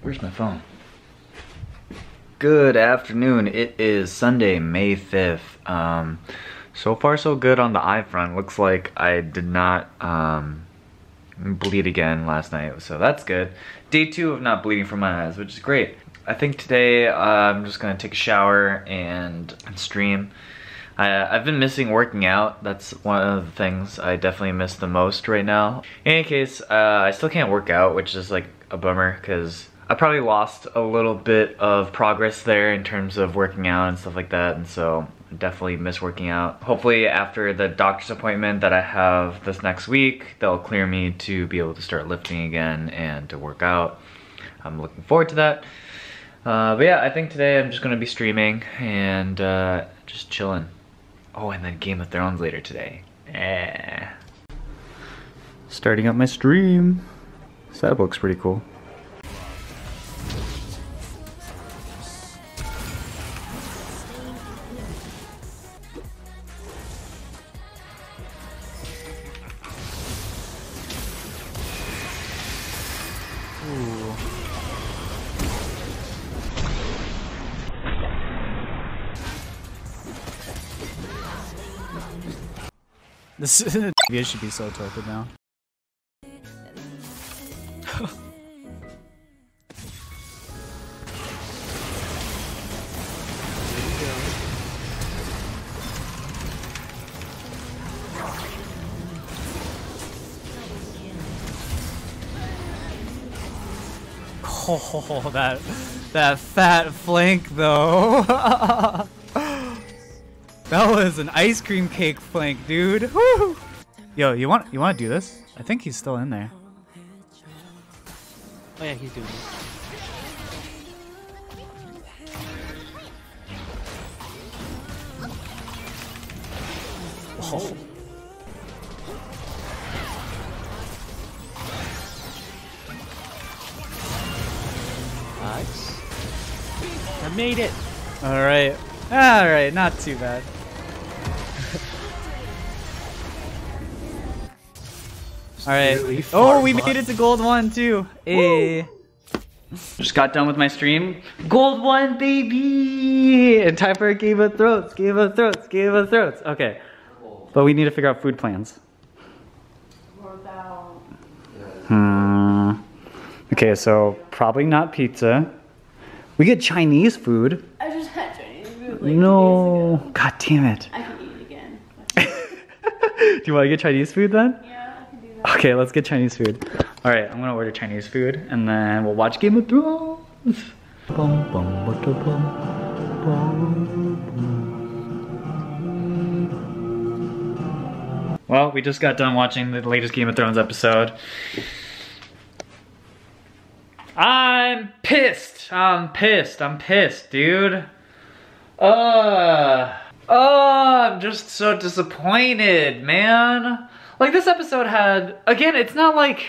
Where's my phone? Good afternoon. It is Sunday, May 5th. So far so good on the eye front. Looks like I did not bleed again last night, so that's good. Day 2 of not bleeding from my eyes, which is great. I think today I'm just gonna take a shower and stream. I've been missing working out. That's one of the things I definitely miss the most right now. In any case, I still can't work out, which is like a bummer because I probably lost a little bit of progress there in terms of working out and stuff like that, and so I definitely miss working out. Hopefully after the doctor's appointment that I have this next week, they'll clear me to be able to start lifting again and to work out. I'm looking forward to that. But yeah, I think today I'm just gonna be streaming and just chilling. Oh, and then Game of Thrones later today. Starting up my stream. Setup looks pretty cool. This video should be so torpid now. Oh, that fat flank though. That was an ice cream cake flank, dude. Woo! Yo, you want to do this? I think he's still in there. Oh yeah, he's doing it. Oh. Nice. I made it. All right, not too bad. All right. Oh, we made it to gold 1 too. Hey. Just got done with my stream. Gold 1, baby! And time for a Game of Thrones. Game of Thrones. Game of Thrones. Okay. But we need to figure out food plans. Okay, so probably not pizza. We get Chinese food. I just had Chinese food like No. 2 days ago. God damn it. I can eat it again. Do you want to get Chinese food then? Yeah, I can do that. Okay, let's get Chinese food. Alright, I'm gonna order Chinese food and then we'll watch Game of Thrones. Well, we just got done watching the latest Game of Thrones episode. I'm pissed, dude. I'm just so disappointed, man. Like this episode had, again, it's not like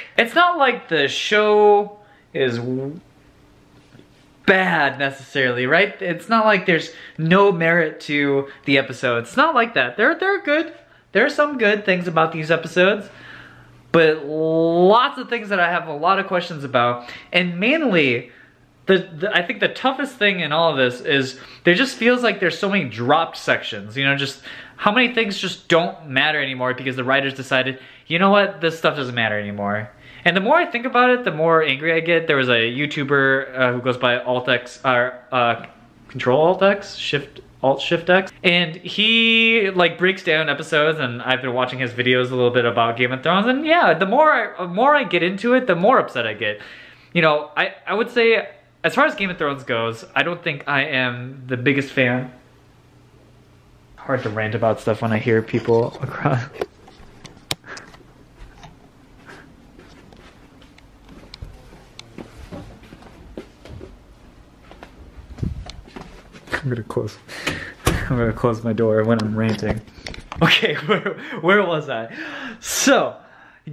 the show is bad necessarily, right? It's not like there's no merit to the episode. It's not like that. They're good. There are some good things about these episodes, but lots of things that I have a lot of questions about. And mainly, I think the toughest thing in all of this is there just feels like there's so many dropped sections. You know, just how many things just don't matter anymore because the writers decided, you know what, this stuff doesn't matter anymore. And the more I think about it, the more angry I get. There was a YouTuber who goes by Alt-Shift-X, and he like breaks down episodes, and I've been watching his videos a little bit about Game of Thrones, and yeah, the more I get into it, the more upset I get. You know, I would say, as far as Game of Thrones goes, I don't think I am the biggest fan. Hard to rant about stuff when I hear people across. I'm gonna close my door when I'm ranting. Okay, where was I? So,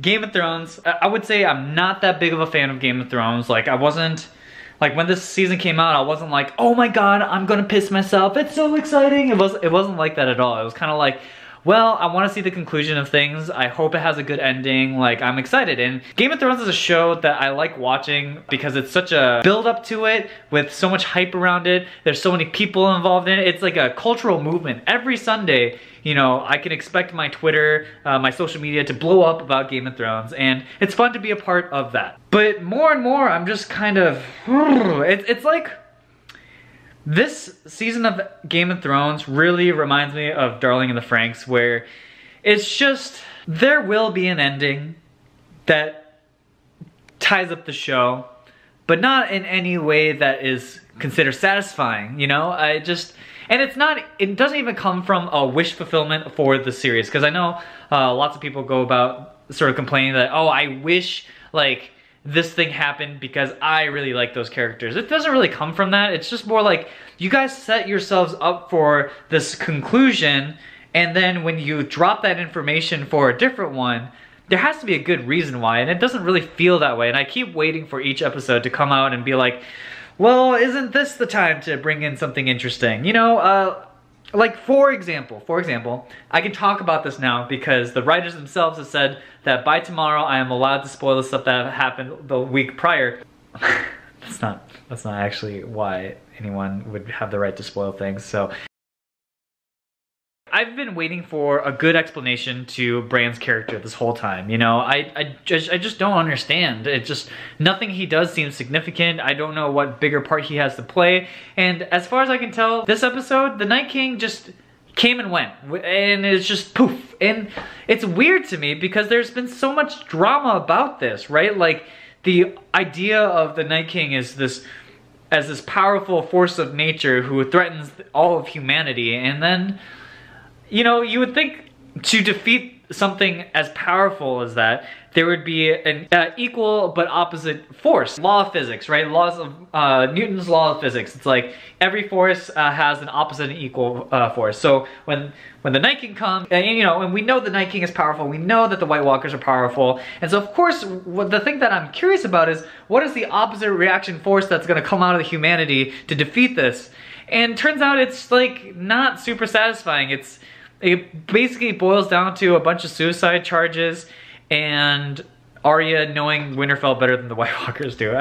Game of Thrones, I would say I'm not that big of a fan of Game of Thrones. Like, I wasn't, like when this season came out, I wasn't like, oh my god, I'm gonna piss myself, it's so exciting. It wasn't like that at all. It was kind of like, well, I want to see the conclusion of things. I hope it has a good ending. Like, I'm excited. And Game of Thrones is a show that I like watching because it's such a build up to it with so much hype around it. There's so many people involved in it. It's like a cultural movement. Every Sunday, you know, I can expect my Twitter, my social media to blow up about Game of Thrones, and it's fun to be a part of that. But more and more, I'm just kind of, it's like, this season of Game of Thrones really reminds me of Darling in the Franxx, where it's just, there will be an ending that ties up the show, but not in any way that is considered satisfying, you know? And it's not, it doesn't even come from a wish fulfillment for the series, because I know lots of people go about sort of complaining that, oh, I wish, like, this thing happened because I really like those characters. It doesn't really come from that. It's just more like, you guys set yourselves up for this conclusion, and then when you drop that information for a different one, there has to be a good reason why, and it doesn't really feel that way. And I keep waiting for each episode to come out and be like, well, isn't this the time to bring in something interesting? You know, like for example, I can talk about this now because the writers themselves have said that by tomorrow I am allowed to spoil the stuff that happened the week prior. That's not actually why anyone would have the right to spoil things, so. I've been waiting for a good explanation to Bran's character this whole time, you know? I just don't understand. It just, nothing he does seems significant. I don't know what bigger part he has to play. And as far as I can tell, this episode, the Night King just came and went. And it's just poof. And it's weird to me because there's been so much drama about this, right? Like, the idea of the Night King is this, as this powerful force of nature who threatens all of humanity, and then, you know, you would think to defeat something as powerful as that, there would be an equal but opposite force. Law of physics, right? Laws of Newton's law of physics. It's like every force has an opposite and equal force. So when the Night King comes, and you know, and we know the Night King is powerful, we know that the White Walkers are powerful, and so of course, the thing that I'm curious about is, what is the opposite reaction force that's going to come out of humanity to defeat this? And turns out it's like not super satisfying. It basically boils down to a bunch of suicide charges and Arya knowing Winterfell better than the White Walkers do.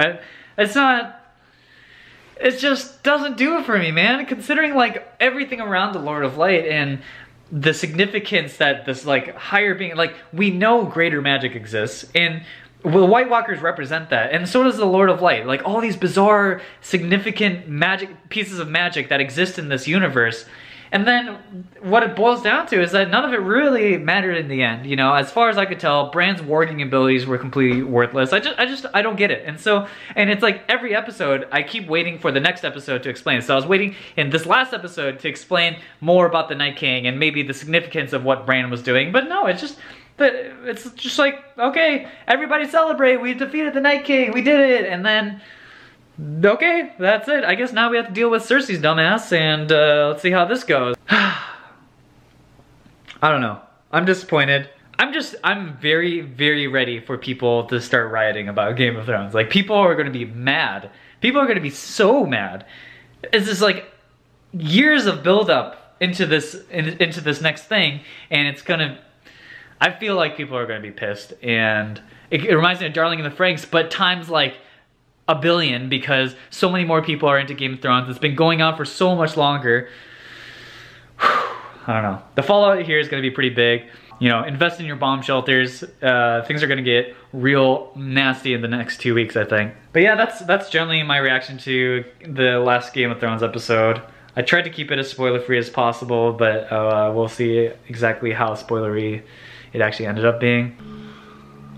It just doesn't do it for me, man. Considering like everything around the Lord of Light and the significance that this like higher being, like we know greater magic exists, and the White Walkers represent that, and so does the Lord of Light. Like all these bizarre, significant magic pieces of magic that exist in this universe. And then what it boils down to is that none of it really mattered in the end. You know, as far as I could tell, Bran's warging abilities were completely worthless. I don't get it. And it's like every episode, I keep waiting for the next episode to explain. So I was waiting in this last episode to explain more about the Night King and maybe the significance of what Bran was doing. But no, it's just like, okay, everybody celebrate. We defeated the Night King. We did it. And then, okay, that's it. I guess now we have to deal with Cersei's dumbass, and let's see how this goes. I don't know. I'm disappointed. I'm very, very ready for people to start rioting about Game of Thrones. Like, people are gonna be mad. People are gonna be so mad. It's just like years of build-up into this next thing, and it's gonna, I feel like people are gonna be pissed, and it reminds me of Darling in the Franxx, but times like a billion, because so many more people are into Game of Thrones. It's been going on for so much longer. I don't know. The fallout here is going to be pretty big. You know, invest in your bomb shelters. Things are going to get real nasty in the next 2 weeks, I think. But yeah, that's generally my reaction to the last Game of Thrones episode. I tried to keep it as spoiler-free as possible, but we'll see exactly how spoilery it actually ended up being.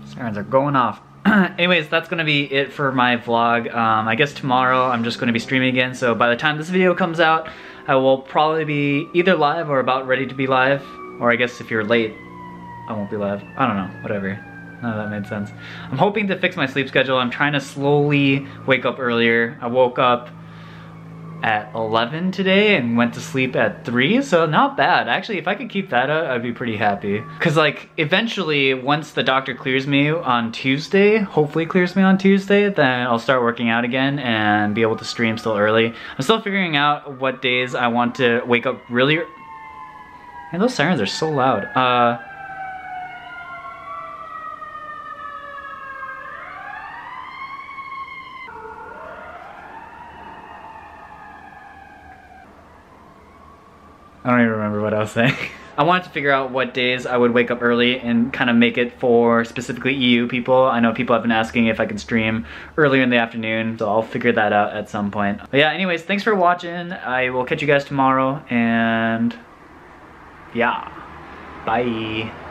Sirens are going off. Anyways, that's gonna be it for my vlog. I guess tomorrow I'm just gonna be streaming again, so by the time this video comes out, I will probably be either live or about ready to be live. Or I guess if you're late, I won't be live. I don't know, whatever. None of that made sense. I'm hoping to fix my sleep schedule. I'm trying to slowly wake up earlier. I woke up at 11 today and went to sleep at 3, so not bad. Actually, if I could keep that up, I'd be pretty happy. Cause like, eventually, once the doctor clears me on Tuesday, hopefully clears me on Tuesday, then I'll start working out again and be able to stream still early. I'm still figuring out what days I want to wake up really And those sirens are so loud. I don't even remember what I was saying. I wanted to figure out what days I would wake up early and kind of make it for specifically EU people. I know people have been asking if I can stream earlier in the afternoon, so I'll figure that out at some point. But yeah, anyways, thanks for watching. I will catch you guys tomorrow, and yeah, bye.